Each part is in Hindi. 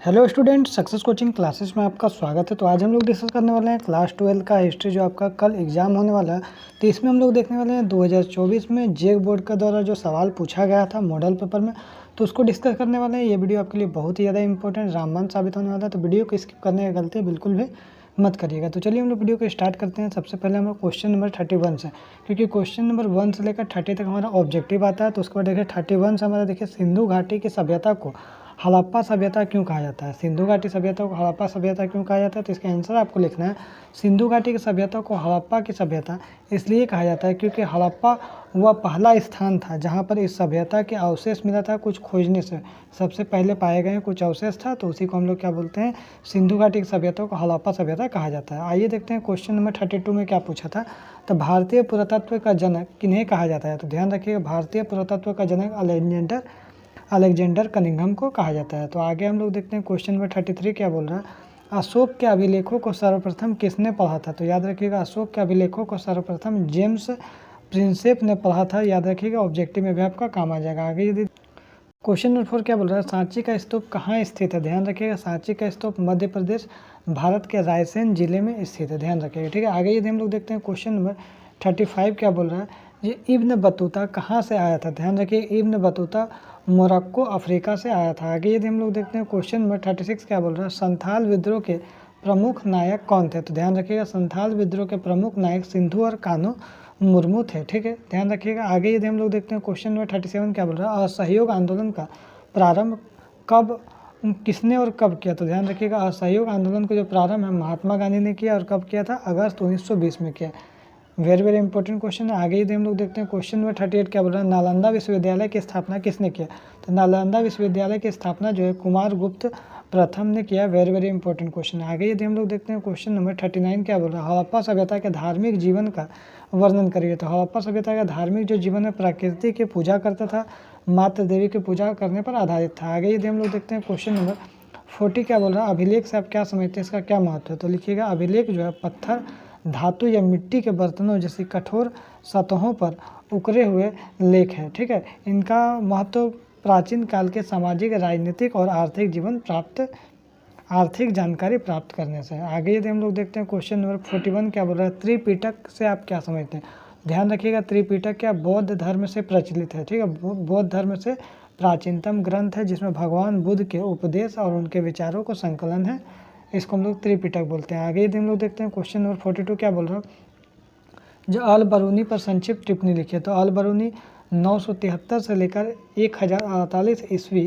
Hello student, success coaching classes में आपका स्वागत है। तो आज हम लोग डिस्कस करने वाले हैं क्लास 12 का हिस्ट्री, जो आपका कल एग्जाम होने वाला है। तो इसमें हम लोग देखने वाले हैं 2024 में जेक बोर्ड का द्वारा जो सवाल पूछा गया था मॉडल पेपर में, तो उसको डिस्कस करने वाले हैं। ये वीडियो आपके लिए बहुत ही ज़्यादा इंपॉर्टेंट रामबाण साबित होने वाला है, तो वीडियो को स्किप करने की गलती बिल्कुल भी मत करिएगा। तो चलिए हम लोग वीडियो को स्टार्ट करते हैं। सबसे पहले हम लोग क्वेश्चन नंबर 31 से, क्योंकि क्वेश्चन नंबर 1 से लेकर 30 तक हमारा ऑब्जेक्टिव आता है। तो उसके बाद देखिए 31 से हमारा देखिए सिंधु घाटी की सभ्यता को हड़प्पा सभ्यता क्यों कहा जाता है। सिंधु घाटी सभ्यता को हड़प्पा सभ्यता क्यों कहा जाता है, तो इसका आंसर आपको लिखना है। सिंधु घाटी की सभ्यता को हड़प्पा की सभ्यता इसलिए कहा जाता है क्योंकि हड़प्पा वह पहला स्थान था जहां पर इस सभ्यता के अवशेष मिला था। कुछ खोजने से सबसे पहले पाए गए कुछ अवशेष था, तो उसी को हम लोग क्या बोलते हैं, सिंधु घाटी की सभ्यता को हड़प्पा सभ्यता कहा जाता है। आइए देखते हैं क्वेश्चन नंबर 32 में क्या पूछा था। तो भारतीय पुरातत्व का जनक किन्हें कहा जाता है। तो ध्यान रखिएगा, भारतीय पुरातत्व का जनक अलेक्जेंडर कनिंघम को कहा जाता है। तो आगे हम लोग देखते हैं क्वेश्चन नंबर 33 क्या बोल रहा है। अशोक के अभिलेखों को सर्वप्रथम किसने पढ़ा था। तो याद रखिएगा, अशोक के अभिलेखों को सर्वप्रथम जेम्स प्रिंसेप ने पढ़ा था। याद रखिएगा, ऑब्जेक्टिव में भी आपका काम आ जाएगा। आगे यदि क्वेश्चन नंबर 4 क्या बोल रहा है, सांची का स्तूप कहाँ स्थित है। ध्यान रखिएगा, सांची का स्तूप मध्य प्रदेश भारत के रायसेन जिले में स्थित है। ध्यान रखिएगा, ठीक है। आगे यदि हम लोग देखते हैं क्वेश्चन नंबर 35 क्या बोल रहा है, ये इब्न बतूता कहाँ से आया था। ध्यान रखिए, इब्न बतूता मोरक्को अफ्रीका से आया था। आगे यदि हम लोग देखते हैं क्वेश्चन नंबर 36 क्या बोल रहा है, संथाल विद्रोह के प्रमुख नायक कौन थे। तो ध्यान रखिएगा, संथाल विद्रोह के प्रमुख नायक सिंधु और कान्हू मुर्मू थे, ठीक है, ध्यान रखिएगा। आगे यदि हम लोग देखते हैं क्वेश्चन नंबर 37 क्या बोल रहा है, असहयोग आंदोलन का प्रारंभ कब किसने और कब किया। तो ध्यान रखिएगा, असहयोग आंदोलन का जो प्रारंभ है महात्मा गांधी ने किया, और कब किया था, अगस्त 1920 में किया। वेरी वेरी इंपॉर्टेंट क्वेश्चन है। आगे यदि हम लोग देखते हैं क्वेश्चन नंबर 38 क्या बोल रहा है, नालंदा विश्वविद्यालय की स्थापना किसने किया। तो नालंदा विश्वविद्यालय की स्थापना जो है कुमार गुप्त प्रथम ने किया। वेरी वेरी इंपॉर्टेंट क्वेश्चन है। आगे यदि हम लोग देखते हैं क्वेश्चन नंबर 39 क्या बोल रहा है, हड़प्पा सभ्यता के धार्मिक जीवन का वर्णन करिए। तो हड़प्पा सभ्यता का धार्मिक जो जीवन है प्रकृति की पूजा करता था, मातृ देवी की पूजा करने पर आधारित था। आगे यदि हम लोग देखते हैं क्वेश्चन नंबर 40 क्या बोल रहा है, अभिलेख से आप क्या समझते हैं, इसका क्या महत्व है। तो लिखिएगा, अभिलेख जो है पत्थर, धातु या मिट्टी के बर्तनों जैसी कठोर सतहों पर उकरे हुए लेख है, ठीक है। इनका महत्व प्राचीन काल के सामाजिक, राजनीतिक और आर्थिक जानकारी प्राप्त करने से। आगे यदि हम लोग देखते हैं क्वेश्चन नंबर 41 क्या बोल रहा है, त्रिपिटक से आप क्या समझते हैं। ध्यान रखिएगा, त्रिपिटक क्या बौद्ध धर्म से प्रचलित है, ठीक है, बौद्ध धर्म से प्राचीनतम ग्रंथ है जिसमें भगवान बुद्ध के उपदेश और उनके विचारों को संकलन है। इसको हम लोग त्रिपिटक बोलते हैं। आगे यदि हम लोग देखते हैं क्वेश्चन नंबर 42 क्या बोल रहा है, जो अल बरूनी पर संक्षिप्त टिप्पणी लिखी है। तो अल बरूनी 973 से लेकर 1048 ईस्वी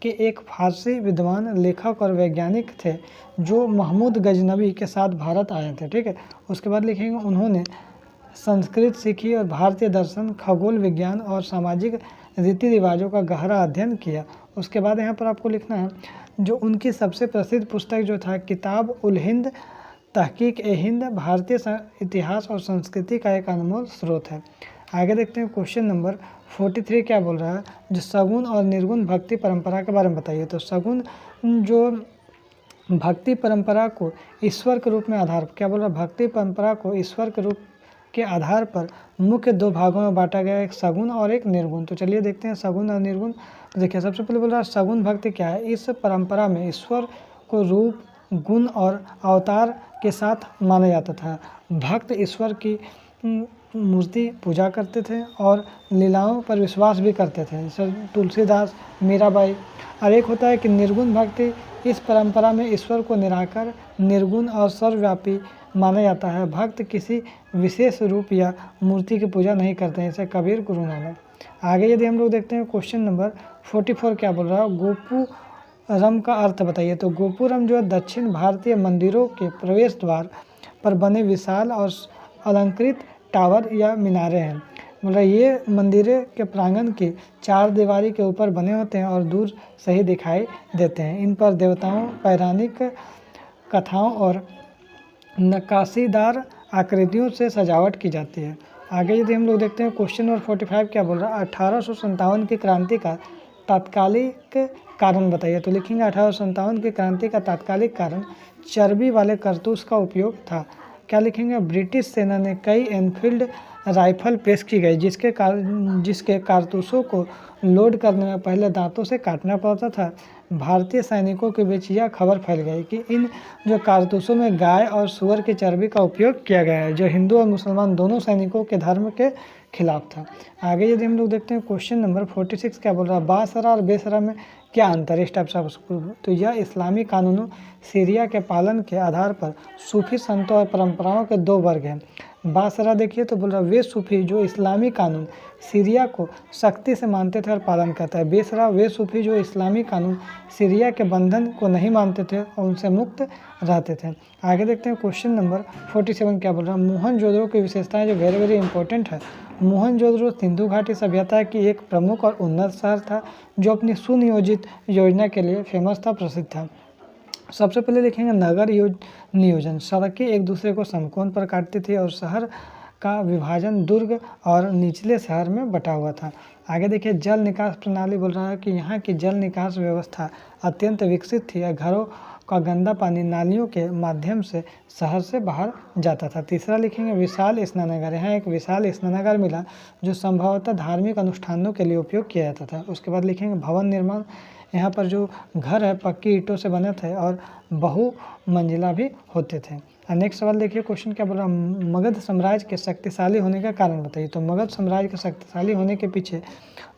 के एक फारसी विद्वान, लेखक और वैज्ञानिक थे जो महमूद गजनवी के साथ भारत आए थे, ठीक है। उसके बाद लिखेंगे, उन्होंने संस्कृत सीखी और भारतीय दर्शन, खगोल विज्ञान और सामाजिक रीति रिवाजों का गहरा अध्ययन किया। उसके बाद यहाँ पर आपको लिखना है, जो उनकी सबसे प्रसिद्ध पुस्तक जो था किताब उल हिंद तहकीक ए हिंद, भारतीय इतिहास और संस्कृति का एक अनमोल स्रोत है। आगे देखते हैं क्वेश्चन नंबर 43 क्या बोल रहा है, जो सगुण और निर्गुण भक्ति परंपरा के बारे में बताइए। तो सगुण जो भक्ति परंपरा को ईश्वर के रूप में आधार क्या बोल रहा है, भक्ति परंपरा को ईश्वर के रूप के आधार पर मुख्य दो भागों में बांटा गया, एक सगुण और एक निर्गुण। तो चलिए देखते हैं सगुण और निर्गुण। देखिए, सबसे पहले बोल रहा है सगुण भक्ति क्या है। इस परंपरा में ईश्वर को रूप, गुण और अवतार के साथ माना जाता था। भक्त ईश्वर की मूर्ति पूजा करते थे और लीलाओं पर विश्वास भी करते थे, जैसे तुलसीदास, मीराबाई। और एक होता है कि निर्गुण भक्ति, इस परंपरा में ईश्वर को निराकार, निर्गुण और सर्वव्यापी माना जाता है। भक्त किसी विशेष रूप या मूर्ति की पूजा नहीं करते हैं, जैसे कबीर, गुरु नानक। आगे यदि हम लोग देखते हैं क्वेश्चन नंबर 44 क्या बोल रहा है, गोपुरम का अर्थ बताइए। तो गोपुरम जो है दक्षिण भारतीय मंदिरों के प्रवेश द्वार पर बने विशाल और अलंकृत टावर या मीनारे हैं। मतलब ये मंदिरों के प्रांगण की चार दीवारी के ऊपर बने होते हैं और दूर से ही दिखाई देते हैं। इन पर देवताओं, पौराणिक कथाओं और नक्काशीदार आकृतियों से सजावट की जाती है। आगे यदि हम लोग देखते हैं क्वेश्चन नंबर 45 क्या बोल रहा है, 1857 की क्रांति का तात्कालिक कारण बताइए। तो लिखेंगे 1857 की क्रांति का तात्कालिक कारण चर्बी वाले कारतूस का उपयोग था। क्या लिखेंगे, ब्रिटिश सेना ने कई एनफील्ड राइफल पेश की गई जिसके कारतूसों को लोड करने में पहले दांतों से काटना पड़ता था, भारतीय सैनिकों के बीच यह खबर फैल गई कि इन जो कारतूसों में गाय और सूअर की चर्बी का उपयोग किया गया है, जो हिंदू और मुसलमान दोनों सैनिकों के धर्म के खिलाफ था। आगे यदि हम लोग देखते हैं क्वेश्चन नंबर 46 क्या बोल रहा है, बासरा और बेसरा में क्या अंतर है, इस टाइप से आप उसको तो यह इस्लामी कानूनों सीरिया के पालन के आधार पर सूफी संतों और परंपराओं के दो वर्ग हैं। बासरा देखिए तो बोल रहा है वे सूफी जो इस्लामी कानून सीरिया को सख्ती से मानते थे और पालन करता है। बेसरा वे सूफी जो इस्लामी कानून सीरिया के बंधन को नहीं मानते थे और उनसे मुक्त रहते थे। आगे देखते हैं क्वेश्चन नंबर 47 क्या बोल रहा है, मोहनजोदड़ो की विशेषताएं जो वेरी वेरी इंपॉर्टेंट है। मोहनजोदड़ो सिंधु घाटी सभ्यता की एक प्रमुख और उन्नत शहर था जो अपनी सुनियोजित योजना के लिए फेमस था, प्रसिद्ध था। सबसे पहले देखेंगे नगर नियोजन, सड़कें एक दूसरे को समकोण पर काटती थी और शहर का विभाजन दुर्ग और निचले शहर में बटा हुआ था। आगे देखिए जल निकास प्रणाली, बोल रहा है कि यहाँ की जल निकास व्यवस्था अत्यंत विकसित थी। घरों का गंदा पानी नालियों के माध्यम से शहर से बाहर जाता था। तीसरा लिखेंगे विशाल स्नानागार, यहाँ एक विशाल स्नानागार मिला जो संभवतः धार्मिक अनुष्ठानों के लिए उपयोग किया जाता था। उसके बाद लिखेंगे भवन निर्माण, यहाँ पर जो घर है पक्की ईंटों से बने थे और बहुमंजिला भी होते थे। नेक्स्ट सवाल देखिए क्वेश्चन क्या बोल रहा है, मगध साम्राज्य के शक्तिशाली होने का कारण बताइए। तो मगध साम्राज्य के शक्तिशाली होने के पीछे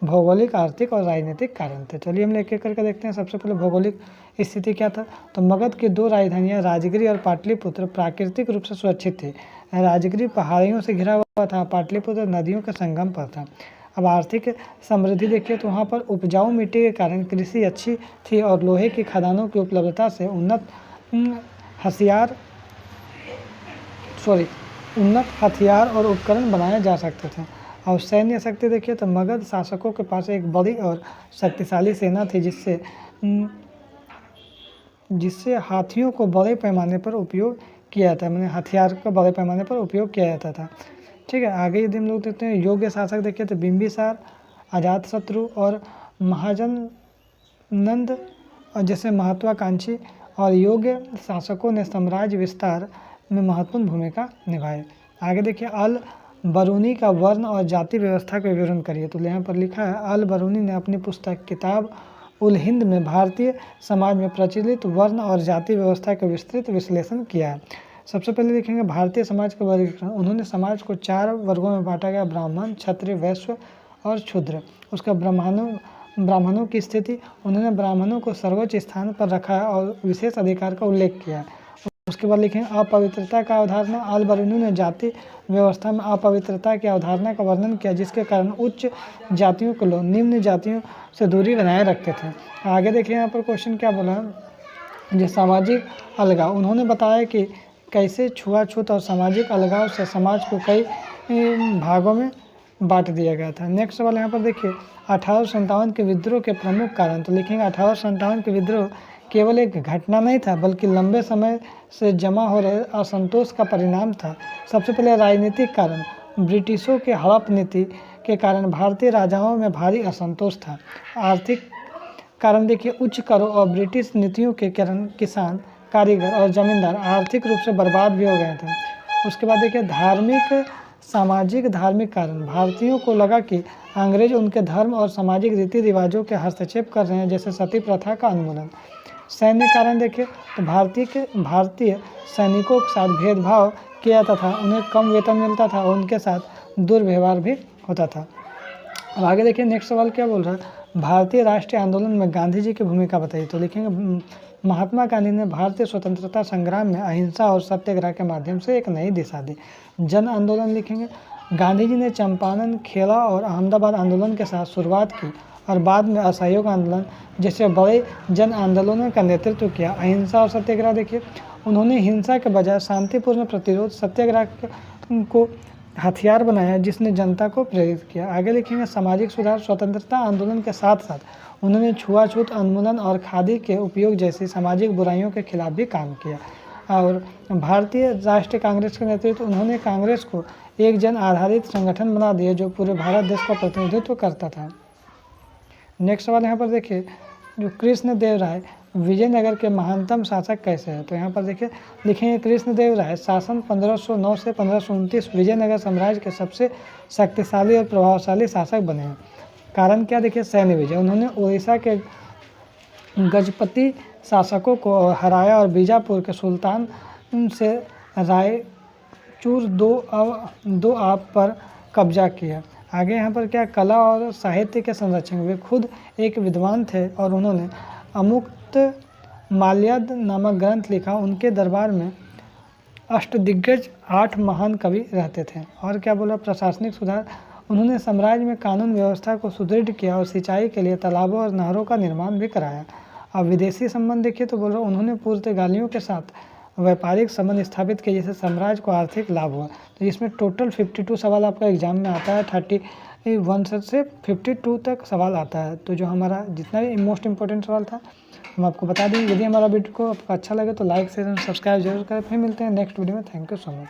भौगोलिक, आर्थिक और राजनीतिक कारण थे। चलिए हम एक एक करके देखते हैं। सबसे पहले भौगोलिक स्थिति क्या था, तो मगध की दो राजधानियां राजगिरी और पाटलिपुत्र प्राकृतिक रूप से सुरक्षित थी। राजगिरी पहाड़ियों से घिरा हुआ था, पाटलिपुत्र नदियों के संगम पर था। अब आर्थिक समृद्धि देखिए तो वहाँ पर उपजाऊ मिट्टी के कारण कृषि अच्छी थी और लोहे की खदानों की उपलब्धता से उन्नत हथियार और उपकरण बनाए जा सकते थे। और सैन्य शक्ति देखिए तो मगध शासकों के पास एक बड़ी और शक्तिशाली सेना थी जिससे हाथियों को बड़े पैमाने पर उपयोग किया जाता है, मैंने हथियार का बड़े पैमाने पर उपयोग किया जाता था। ठीक है, आगे यदि हम लोग देखते हैं योग्य शासक देखिए तो बिंबिसार, अजातशत्रु और महाजननंद जैसे महत्वाकांक्षी और योग्य शासकों ने साम्राज्य विस्तार में महत्वपूर्ण भूमिका निभाई। आगे देखिए अल बरूनी का वर्ण और जाति व्यवस्था का विवरण करिए। तो यहाँ पर लिखा है अल बरूनी ने अपनी पुस्तक किताब उल हिंद में भारतीय समाज में प्रचलित वर्ण और जाति व्यवस्था का विस्तृत विश्लेषण किया है। सबसे पहले देखेंगे भारतीय समाज का वर्गीकरण। उन्होंने समाज को 4 वर्गों में बांटा गया, ब्राह्मण, क्षत्रिय, वैश्य और शूद्र। उसका ब्राह्मणों की स्थिति, उन्होंने ब्राह्मणों को सर्वोच्च स्थान पर रखा है और विशेष अधिकार का उल्लेख किया है। उसके बाद लिखेंगे अपवित्रता का अवधारणा। अल बरूनी ने जाति व्यवस्था में अपवित्रता की अवधारणा का वर्णन किया जिसके कारण उच्च जातियों के लोग निम्न जातियों से दूरी बनाए रखते थे। आगे देखिए यहाँ पर क्वेश्चन क्या बोला, जो सामाजिक अलगाव। उन्होंने बताया कि कैसे छुआछूत और सामाजिक अलगाव से समाज को कई भागों में बांट दिया गया था। नेक्स्ट सवाल यहाँ पर देखिए 1857 के विद्रोह के प्रमुख कारण। तो लिखेंगे 1857 के विद्रोह केवल एक घटना नहीं था बल्कि लंबे समय से जमा हो रहे असंतोष का परिणाम था। सबसे पहले राजनीतिक कारण, ब्रिटिशों के हड़प नीति के कारण भारतीय राजाओं में भारी असंतोष था। आर्थिक कारण देखिए उच्च करों और ब्रिटिश नीतियों के कारण किसान, कारीगर और जमींदार आर्थिक रूप से बर्बाद भी हो गए थे। उसके बाद देखिए धार्मिक कारण, भारतीयों को लगा कि अंग्रेज उनके धर्म और सामाजिक रीति रिवाजों के हस्तक्षेप कर रहे हैं, जैसे सती प्रथा का उन्मूलन। सैन्य कारण देखिए तो भारतीय सैनिकों के साथ भेदभाव किया जाता था, उन्हें कम वेतन मिलता था और उनके साथ दुर्व्यवहार भी होता था। अब आगे देखिए नेक्स्ट सवाल क्या बोल रहा है, भारतीय राष्ट्रीय आंदोलन में गांधी जी की भूमिका बताइए। तो लिखेंगे महात्मा गांधी ने भारतीय स्वतंत्रता संग्राम में अहिंसा और सत्याग्रह के माध्यम से एक नई दिशा दी। जन आंदोलन लिखेंगे गांधी जी ने चंपारण, खेड़ा और अहमदाबाद आंदोलन के साथ शुरुआत की और बाद में असहयोग आंदोलन जैसे बड़े जन आंदोलनों का नेतृत्व किया। अहिंसा और सत्याग्रह देखिए उन्होंने हिंसा के बजाय शांतिपूर्ण प्रतिरोध सत्याग्रह को हथियार बनाया जिसने जनता को प्रेरित किया। आगे लिखेंगे सामाजिक सुधार, स्वतंत्रता आंदोलन के साथ साथ उन्होंने छुआछूत उन्मूलन और खादी के उपयोग जैसी सामाजिक बुराइयों के खिलाफ भी काम किया। और भारतीय राष्ट्रीय कांग्रेस के नेतृत्व, उन्होंने कांग्रेस को एक जन आधारित संगठन बना दिया जो पूरे भारत देश का प्रतिनिधित्व करता था। नेक्स्ट सवाल यहाँ पर देखिए, जो कृष्णदेव राय विजयनगर के महानतम शासक कैसे हैं। तो यहाँ पर देखिए लिखेंगे कृष्णदेव राय शासन 1509 से 1529 विजयनगर साम्राज्य के सबसे शक्तिशाली और प्रभावशाली शासक बने हैं। कारण क्या देखिए, सैन्य विजय। उन्होंने उड़ीसा के गजपति शासकों को हराया और बीजापुर के सुल्तान से रायचूर दो आप पर कब्जा किया। आगे यहाँ पर क्या, कला और साहित्य के संरक्षक, वे खुद एक विद्वान थे और उन्होंने अमुक्त माल्याद नामक ग्रंथ लिखा। उनके दरबार में अष्टदिग्गज 8 महान कवि रहते थे। और क्या बोला, प्रशासनिक सुधार, उन्होंने साम्राज्य में कानून व्यवस्था को सुदृढ़ किया और सिंचाई के लिए तालाबों और नहरों का निर्माण भी कराया। अब विदेशी संबंध देखिए तो बोल रहा उन्होंने पुर्तगालियों के साथ व्यापारिक संबंध स्थापित किए, जिससे साम्राज्य को आर्थिक लाभ हुआ। तो इसमें टोटल 52 सवाल आपका एग्जाम में आता है, 31 से 52 तक सवाल आता है। तो जो हमारा जितना भी मोस्ट इंपॉर्टेंट सवाल था हम आपको बता देंगे। यदि हमारा वीडियो को आपको अच्छा लगे तो लाइक शेयर और सब्सक्राइब जरूर करें। फिर मिलते हैं नेक्स्ट वीडियो में। Thank you so much.